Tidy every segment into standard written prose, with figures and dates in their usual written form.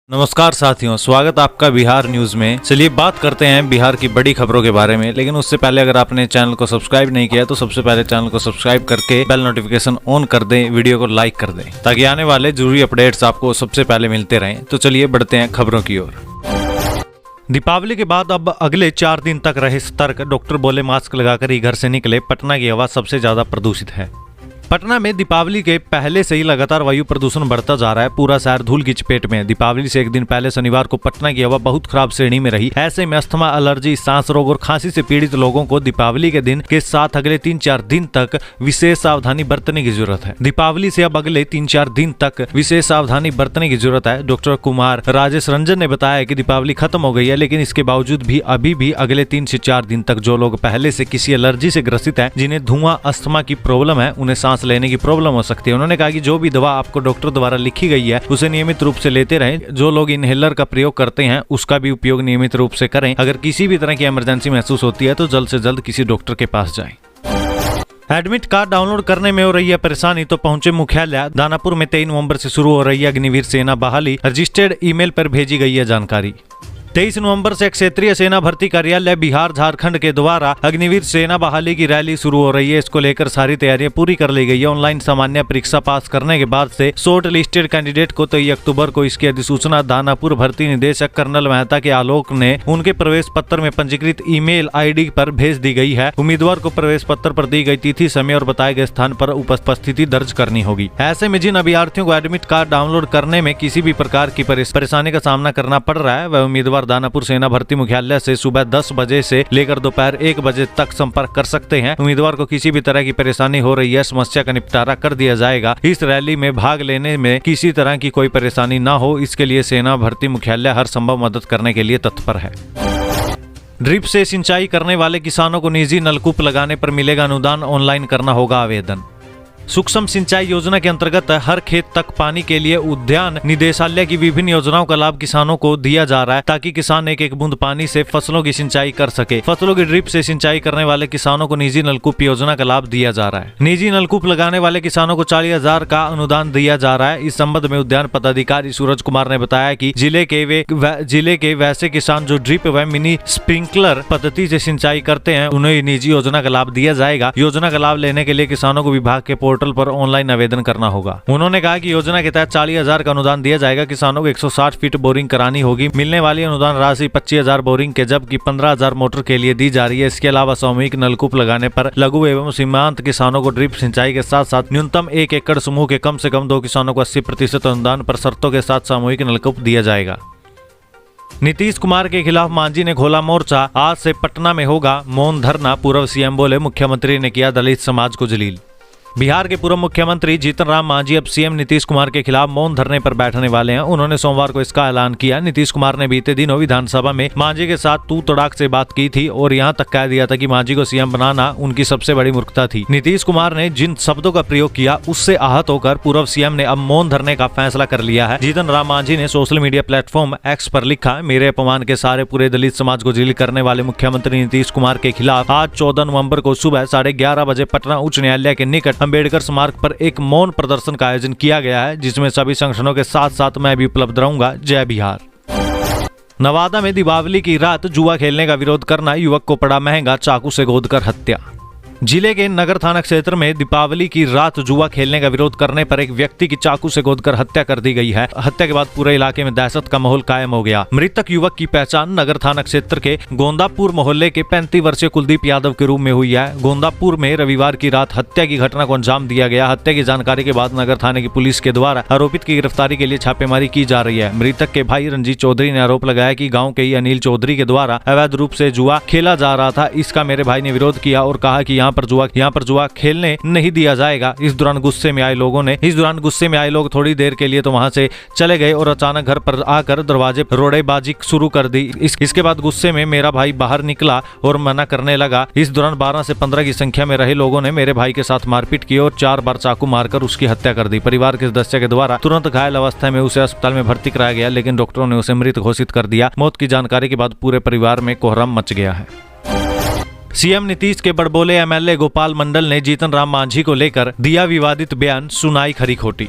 नमस्कार साथियों, स्वागत आपका बिहार न्यूज में। चलिए बात करते हैं बिहार की बड़ी खबरों के बारे में, लेकिन उससे पहले अगर आपने चैनल को सब्सक्राइब नहीं किया तो सबसे पहले चैनल को सब्सक्राइब करके बेल नोटिफिकेशन ऑन कर दें, वीडियो को लाइक कर दें ताकि आने वाले जरूरी अपडेट्स आपको सबसे पहले मिलते रहें। तो चलिए बढ़ते हैं खबरों की ओर। दीपावली के बाद अब अगले 4 दिन तक रहे सतर्क, डॉक्टर बोले मास्क लगाकर ही घर से निकले। पटना की हवा सबसे ज्यादा प्रदूषित है। पटना में दीपावली के पहले से ही लगातार वायु प्रदूषण बढ़ता जा रहा है। पूरा शहर धूल की चपेट में है। दीपावली से एक दिन पहले शनिवार को पटना की हवा बहुत खराब श्रेणी में रही। ऐसे में अस्थमा, एलर्जी, सांस रोग और खांसी से पीड़ित लोगों को दीपावली के दिन के साथ अगले 3-4 दिन तक विशेष सावधानी बरतने की जरूरत है। दीपावली से अब अगले 3-4 दिन तक विशेष सावधानी बरतने की जरूरत है। डॉक्टर कुमार राजेश रंजन ने बताया कि दीपावली खत्म हो गई है, लेकिन इसके बावजूद भी अभी भी अगले 3 से 4 दिन तक जो लोग पहले से किसी एलर्जी से ग्रसित हैं, जिन्हें धुआं, अस्थमा की प्रॉब्लम है, उन्हें सांस लेने की प्रॉब्लम हो सकती है। उन्होंने कहा कि जो भी दवा आपको डॉक्टर द्वारा लिखी गई है उसे नियमित रूप से लेते रहें। जो लोग इनहेलर का प्रयोग करते हैं उसका भी उपयोग नियमित रूप से करें। अगर किसी भी तरह की इमरजेंसी महसूस होती है तो जल्द से जल्द किसी डॉक्टर के पास जाएं। एडमिट कार्ड डाउनलोड करने में हो रही है परेशानी तो पहुंचे मुख्यालय। दानापुर में 23 नवंबर से शुरू हो रही है अग्निवीर सेना बहाली। रजिस्टर्ड ईमेल पर भेजी गई है जानकारी। 23 नवंबर से क्षेत्रीय सेना भर्ती कार्यालय बिहार झारखंड के द्वारा अग्निवीर सेना बहाली की रैली शुरू हो रही है। इसको लेकर सारी तैयारियां पूरी कर ली गई है। ऑनलाइन सामान्य परीक्षा पास करने के बाद से शॉर्ट लिस्टेड कैंडिडेट को 23 अक्टूबर को इसकी अधिसूचना दानापुर भर्ती निदेशक कर्नल मेहता के आलोक ने उनके प्रवेश पत्र में पंजीकृत ईमेल आईडी पर भेज दी गई है। उम्मीदवार को प्रवेश पत्र पर दी गई तिथि, समय और बताए गए स्थान पर उपस्थिति दर्ज करनी होगी। ऐसे में जिन अभ्यर्थियों को एडमिट कार्ड डाउनलोड करने में किसी भी प्रकार की परेशानी का सामना करना पड़ रहा है, वह उम्मीदवार दानापुर सेना भर्ती मुख्यालय से सुबह 10 बजे से लेकर दोपहर 1 बजे तक संपर्क कर सकते हैं। उम्मीदवार को किसी भी तरह की परेशानी हो रही है, समस्या का निपटारा कर दिया जाएगा। इस रैली में भाग लेने में किसी तरह की कोई परेशानी न हो, इसके लिए सेना भर्ती मुख्यालय हर संभव मदद करने के लिए तत्पर है। ड्रिप से सिंचाई करने वाले किसानों को निजी नलकूप लगाने पर मिलेगा अनुदान, ऑनलाइन करना होगा आवेदन। सूक्ष्म सिंचाई योजना के अंतर्गत हर खेत तक पानी के लिए उद्यान निदेशालय की विभिन्न योजनाओं का लाभ किसानों को दिया जा रहा है, ताकि किसान एक एक बूंद पानी से फसलों की सिंचाई कर सके। फसलों की ड्रिप से सिंचाई करने वाले किसानों को निजी नलकूप योजना का लाभ दिया जा रहा है। निजी नलकूप लगाने वाले किसानों को 40,000 का अनुदान दिया जा रहा है। इस संबंध में उद्यान पदाधिकारी सूरज कुमार ने बताया कि जिले के वैसे किसान जो ड्रिप व मिनी स्प्रिंकलर पद्धति से सिंचाई करते हैं, उन्हें निजी योजना का लाभ दिया जाएगा। योजना का लाभ लेने के लिए किसानों को विभाग के पोर्टल पर ऑनलाइन आवेदन करना होगा। उन्होंने कहा कि योजना के तहत 40,000 का अनुदान दिया जाएगा। किसानों को 160 फीट बोरिंग करानी होगी। मिलने वाली अनुदान राशि 25,000 बोरिंग के जबकि 15,000 मोटर के लिए दी जा रही है। इसके अलावा सामूहिक नलकूप लगाने पर लघु एवं सीमांत किसानों को ड्रिप सिंचाई के साथ साथ न्यूनतम 1 एकड़ समूह के कम से कम 2 किसानों को 80% अनुदान पर शर्तों के साथ सामूहिक नलकूप दिया जाएगा। नीतीश कुमार के खिलाफ मांझी ने खोला मोर्चा। आज से पटना में होगा मौन धरना, पूर्व सीएम बोले मुख्यमंत्री ने किया दलित समाज को जलील। बिहार के पूर्व मुख्यमंत्री जीतन राम मांझी अब सीएम नीतीश कुमार के खिलाफ मौन धरने पर बैठने वाले हैं। उन्होंने सोमवार को इसका ऐलान किया। नीतीश कुमार ने बीते दिनों विधानसभा में मांझी के साथ तू तड़ाक से बात की थी और यहां तक कह दिया था कि मांझी को सीएम बनाना उनकी सबसे बड़ी मूर्खता थी। नीतीश कुमार ने जिन शब्दों का प्रयोग किया उससे आहत होकर पूर्व सीएम ने अब मौन धरने का फैसला कर लिया है। जीतन राम मांझी ने सोशल मीडिया प्लेटफॉर्म एक्स पर लिखा, मेरे अपमान के सारे पूरे दलित समाज को जलील करने वाले मुख्यमंत्री नीतीश कुमार के खिलाफ आज 14 नवंबर को सुबह 11:30 बजे पटना उच्च न्यायालय के निकट अम्बेडकर स्मारक पर एक मौन प्रदर्शन का आयोजन किया गया है, जिसमें सभी संगठनों के साथ साथ मैं भी उपलब्ध रहूंगा। जय बिहार। नवादा में दीपावली की रात जुआ खेलने का विरोध करना, युवक को पड़ा महंगा, चाकू से गोदकर हत्या। जिले के नगर थाना क्षेत्र में दीपावली की रात जुआ खेलने का विरोध करने पर एक व्यक्ति की चाकू से गोदकर हत्या कर दी गई है। हत्या के बाद पूरे इलाके में दहशत का माहौल कायम हो गया। मृतक युवक की पहचान नगर थाना क्षेत्र के गोंदापुर मोहल्ले के 35 वर्षीय कुलदीप यादव के रूप में हुई है। गोंदापुर में रविवार की रात हत्या की घटना को अंजाम दिया गया। हत्या की जानकारी के बाद नगर थाने की पुलिस के द्वारा आरोपित की गिरफ्तारी के लिए छापेमारी की जा रही है। मृतक के भाई रंजीत चौधरी ने आरोप लगाया कि गाँव के ही अनिल चौधरी के द्वारा अवैध रूप से जुआ खेला जा रहा था। इसका मेरे भाई ने विरोध किया और कहा कि यहाँ पर जुआ खेलने नहीं दिया जाएगा। इस दौरान गुस्से में आए लोग थोड़ी देर के लिए तो वहां से चले गए और अचानक घर पर आकर दरवाजे पर रोड़ेबाजी शुरू कर दी। इसके बाद गुस्से में मेरा भाई बाहर निकला और मना करने लगा। इस दौरान 12 से 15 की संख्या में रहे लोगों ने मेरे भाई के साथ मारपीट की और 4 बार चाकू मारकर उसकी हत्या कर दी। परिवार के सदस्य के द्वारा तुरंत घायल अवस्था में उसे अस्पताल में भर्ती कराया गया, लेकिन डॉक्टरों ने उसे मृत घोषित कर दिया। मौत की जानकारी के बाद पूरे परिवार में कोहराम मच गया है। सीएम नीतीश के बड़बोले एमएलए गोपाल मंडल ने जीतन राम मांझी को लेकर दिया विवादित बयान, सुनाई खरी खोटी।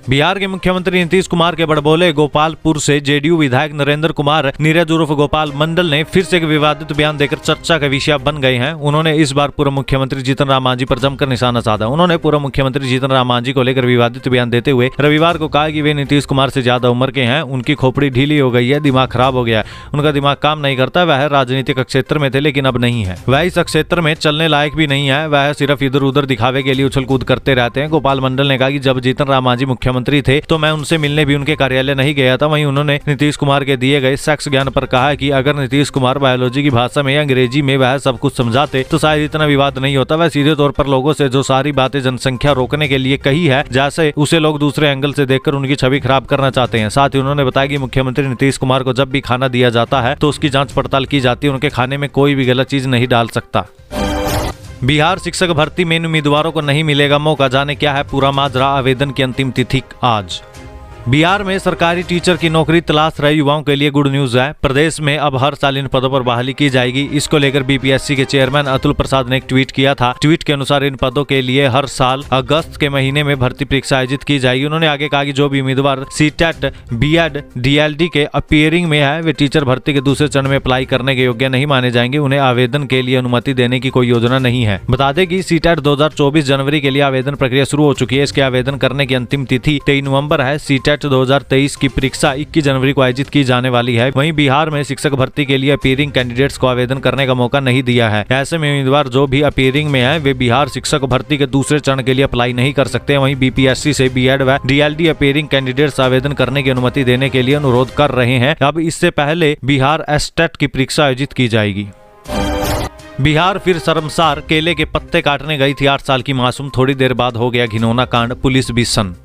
बिहार के मुख्यमंत्री नीतीश कुमार के बड़बोले गोपालपुर से जेडीयू विधायक नरेंद्र कुमार नीरज उर्फ गोपाल मंडल ने फिर से एक विवादित बयान देकर चर्चा का विषय बन गए हैं। उन्होंने इस बार पूर्व मुख्यमंत्री जीतन राम मांझी पर जमकर निशाना साधा। उन्होंने पूर्व मुख्यमंत्री जीतन राम मांझी को लेकर विवादित बयान देते हुए रविवार को कहा कि वे नीतीश कुमार से ज्यादा उम्र के हैं, उनकी खोपड़ी ढीली हो गई है, दिमाग खराब हो गया है, उनका दिमाग काम नहीं करता। वह राजनीतिक क्षेत्र में थे लेकिन अब नहीं है, वह इस क्षेत्र में चलने लायक भी नहीं है, वह सिर्फ इधर उधर दिखावे के लिए उछल कूद करते रहते हैं। गोपाल मंडल ने कहा कि जब जीतन राम मांझी मुख्यमंत्री थे तो मैं उनसे मिलने भी उनके कार्यालय नहीं गया था। वहीं उन्होंने नीतीश कुमार के दिए गए सेक्स ज्ञान पर कहा कि अगर नीतीश कुमार बायोलॉजी की भाषा में या अंग्रेजी में वह सब कुछ समझाते तो शायद इतना विवाद नहीं होता। वह सीधे तौर पर लोगों से जो सारी बातें जनसंख्या रोकने के लिए कही है, जैसे उसे लोग दूसरे एंगल से देखकर उनकी छवि खराब करना चाहते हैं। साथ ही उन्होंने बताया कि मुख्यमंत्री नीतीश कुमार को जब भी खाना दिया जाता है तो उसकी जांच पड़ताल की जाती है, उनके खाने में कोई भी गलत चीज नहीं डाल सकता। बिहार शिक्षक भर्ती में इन उम्मीदवारों को नहीं मिलेगा मौका, जाने क्या है पूरा माजरा। आवेदन की अंतिम तिथि आज। बिहार में सरकारी टीचर की नौकरी तलाश रहे युवाओं के लिए गुड न्यूज है। प्रदेश में अब हर साल इन पदों पर बहाली की जाएगी। इसको लेकर बीपीएससी के चेयरमैन अतुल प्रसाद ने एक ट्वीट किया था। ट्वीट के अनुसार इन पदों के लिए हर साल अगस्त के महीने में भर्ती परीक्षा आयोजित की जाएगी। उन्होंने आगे कहा कि जो भी उम्मीदवार सीटेट, बीएड, डीएलडी के अपीयरिंग में है वे टीचर भर्ती के दूसरे चरण में अप्लाई करने के योग्य नहीं माने जाएंगे। उन्हें आवेदन के लिए अनुमति देने की कोई योजना नहीं है। बता दें कि सीटेट 2024 जनवरी के लिए आवेदन प्रक्रिया शुरू हो चुकी है। इसके आवेदन करने की अंतिम तिथि 23 नवंबर है। सीटेट 2023 की परीक्षा 21 जनवरी को आयोजित की जाने वाली है। वहीं बिहार में शिक्षक भर्ती के लिए अपीयरिंग कैंडिडेट्स को आवेदन करने का मौका नहीं दिया है। ऐसे में उम्मीदवार जो भी अपीयरिंग में है वे बिहार शिक्षक भर्ती के दूसरे चरण के लिए अप्लाई नहीं कर सकते। वहीं बीपीएससी से बीएड व डीएलडी अपीयरिंग कैंडिडेट्स आवेदन करने की अनुमति देने के लिए अनुरोध कर रहे हैं। अब इससे पहले बिहार एस्टेट की परीक्षा आयोजित की जाएगी। बिहार फिर शर्मसार, केले के पत्ते काटने गई थी 8 साल की मासूम, थोड़ी देर बाद हो गया घिनौना कांड, पुलिस भी सन्न।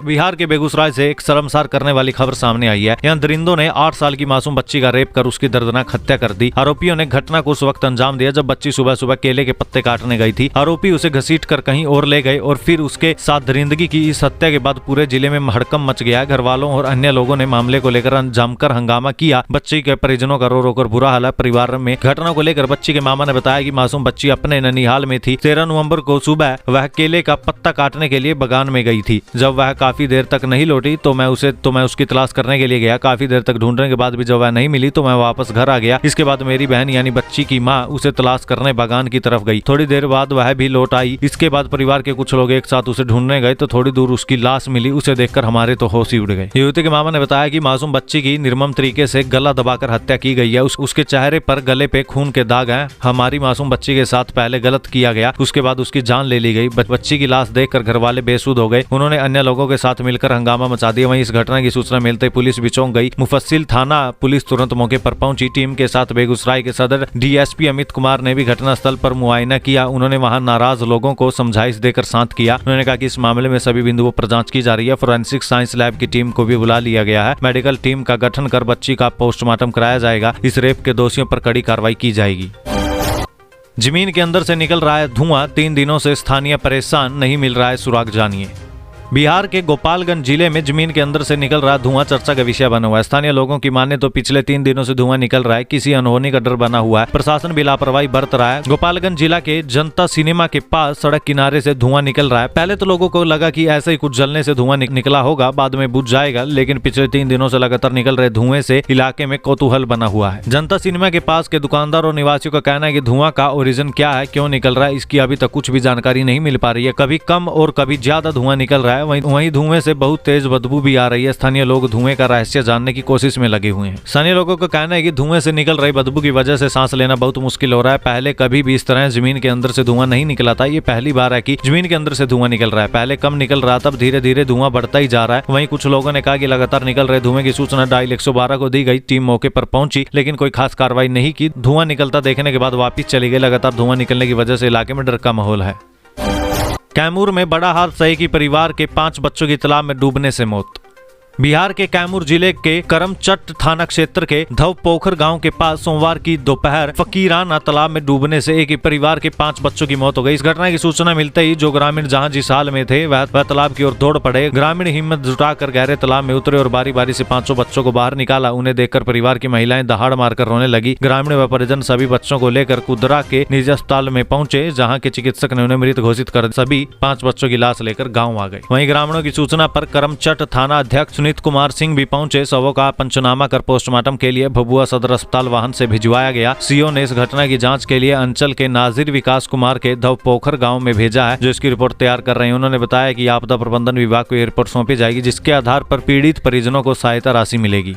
बिहार के बेगूसराय से एक शर्मसार करने वाली खबर सामने आई है। यहाँ दरिंदों ने 8 साल की मासूम बच्ची का रेप कर उसकी दर्दनाक हत्या कर दी। आरोपियों ने घटना को उस वक्त अंजाम दिया जब बच्ची सुबह सुबह केले के पत्ते काटने गई थी। आरोपी उसे घसीट कर कहीं और ले गए और फिर उसके साथ दरिंदगी की। इस हत्या के बाद पूरे जिले में हड़कंप मच गया। घर वालों और अन्य लोगों ने मामले को लेकर जमकर हंगामा किया। बच्ची के परिजनों का रो रो कर बुरा हाल है परिवार में। घटना को लेकर बच्ची के मामा ने बताया कि मासूम बच्ची अपने ननिहाल में थी। 13 नवंबर को सुबह वह केले का पत्ता काटने के लिए बगान में गई थी। जब वह काफी देर तक नहीं लौटी तो मैं उसकी तलाश करने के लिए गया। काफी देर तक ढूंढने के बाद भी जब वह नहीं मिली तो मैं वापस घर आ गया। इसके बाद मेरी बहन यानी बच्ची की माँ उसे तलाश करने बगान की तरफ गई। थोड़ी देर बाद वह भी लौट आई। इसके बाद परिवार के कुछ लोग एक साथ उसे ढूंढने गए तो थोड़ी दूर उसकी लाश मिली। उसे देखकर हमारे तो होश ही उड़ गए। युवती के मामा ने बताया कि मासूम बच्ची की निर्मम तरीके से गला दबाकर हत्या की गई है। उसके चेहरे पर गले पे खून के दाग हैं। हमारी मासूम बच्ची के साथ पहले गलत किया गया, उसके बाद उसकी जान ले ली गई। बच्ची की लाश देखकर घर वाले बेसुध हो गए। उन्होंने अन्य लोगों के साथ मिलकर हंगामा मचा दिया। वहीं इस घटना की सूचना मिलते ही पुलिस भी चौंक गई। मुफस्सिल थाना पुलिस तुरंत मौके पर पहुंची। टीम के साथ बेगूसराय के सदर डीएसपी अमित कुमार ने भी घटनास्थल पर मुआयना किया। उन्होंने वहां नाराज लोगों को समझाइश देकर शांत किया। उन्होंने कहा कि इस मामले में सभी बिंदुओं पर जांच की जा रही है। फोरेंसिक साइंस लैब की टीम को भी बुला लिया गया है। मेडिकल टीम का गठन कर बच्ची का पोस्टमार्टम कराया जाएगा। इस रेप के दोषियों पर कड़ी कार्रवाई की जाएगी। जमीन के अंदर से निकल रहा है धुआं, 3 दिनों से स्थानीय परेशान, नहीं मिल रहा है सुराग, जानिए। बिहार के गोपालगंज जिले में जमीन के अंदर से निकल रहा धुआं चर्चा का विषय बना हुआ है। स्थानीय लोगों की माने तो पिछले 3 दिनों से धुआं निकल रहा है। किसी अनहोनी का डर बना हुआ है। प्रशासन भी लापरवाही बरत रहा है। गोपालगंज जिला के जनता सिनेमा के पास सड़क किनारे से धुआं निकल रहा है। पहले तो लोगों को लगा कि ऐसे ही कुछ जलने से धुआं निकला होगा, बाद में बुझ जाएगा, लेकिन पिछले 3 दिनों से लगातार निकल रहे धुएं से इलाके में कौतूहल बना हुआ है। जनता सिनेमा के पास के दुकानदार और निवासियों का कहना है कि धुआं का ओरिजिन क्या है, क्यों निकल रहा है, इसकी अभी तक कुछ भी जानकारी नहीं मिल पा रही है। कभी कम और कभी ज्यादा धुआं निकल रहा है। वहीं धुएं से बहुत तेज बदबू भी आ रही है। स्थानीय लोग धुएं का रहस्य जानने की कोशिश में लगे हुए हैं। स्थानीय लोगों का कहना है कि धुएं से निकल रही बदबू की वजह से सांस लेना बहुत मुश्किल हो रहा है। पहले कभी भी इस तरह जमीन के अंदर से धुआं नहीं निकला था। ये पहली बार है कि जमीन के अंदर से धुआं निकल रहा है। पहले कम निकल रहा था, अब धीरे धीरे धुआं बढ़ता ही जा रहा है। वहीं कुछ लोगों ने कहा कि लगातार निकल रहे धुएं की सूचना डायल 112 को दी गई। टीम मौके पर पहुंची लेकिन कोई खास कार्रवाई नहीं की। धुआं निकलता देखने के बाद वापिस चली गई। लगातार धुआं निकलने की वजह से इलाके में डर का माहौल है। कैमूर में बड़ा हादसा, एक ही परिवार के 5 बच्चों की तालाब में डूबने से मौत। बिहार के कैमूर जिले के करमचट थाना क्षेत्र के धवपोखर गांव के पास सोमवार की दोपहर फकीराना तालाब में डूबने से एक ही परिवार के 5 बच्चों की मौत हो गई। इस घटना की सूचना मिलते ही जो ग्रामीण जहां जिस हाल में थे वह तालाब की ओर दौड़ पड़े। ग्रामीण हिम्मत जुटाकर गहरे तालाब में उतरे और बारी बारी से 5 बच्चों को बाहर निकाला। उन्हें देखकर परिवार की महिलाएं दहाड़ मारकर रोने लगी। ग्रामीण व परिजन सभी बच्चों को लेकर कुदरा के निजी अस्पताल में पहुंचे, जहाँ के चिकित्सक ने उन्हें मृत घोषित कर सभी 5 बच्चों की लाश लेकर गाँव आ गए। वहीं ग्रामीणों की सूचना पर करमचट थाना अध्यक्ष सुनीत कुमार सिंह भी पहुंचे। शवों का पंचनामा कर पोस्टमार्टम के लिए भभुआ सदर अस्पताल वाहन से भिजवाया गया। सीओ ने इस घटना की जांच के लिए अंचल के नाजिर विकास कुमार के धवपोखर गांव में भेजा है, जो इसकी रिपोर्ट तैयार कर रहे हैं। उन्होंने बताया कि आपदा प्रबंधन विभाग को ये रिपोर्ट सौंपी जाएगी, जिसके आधार पर पीड़ित परिजनों को सहायता राशि मिलेगी।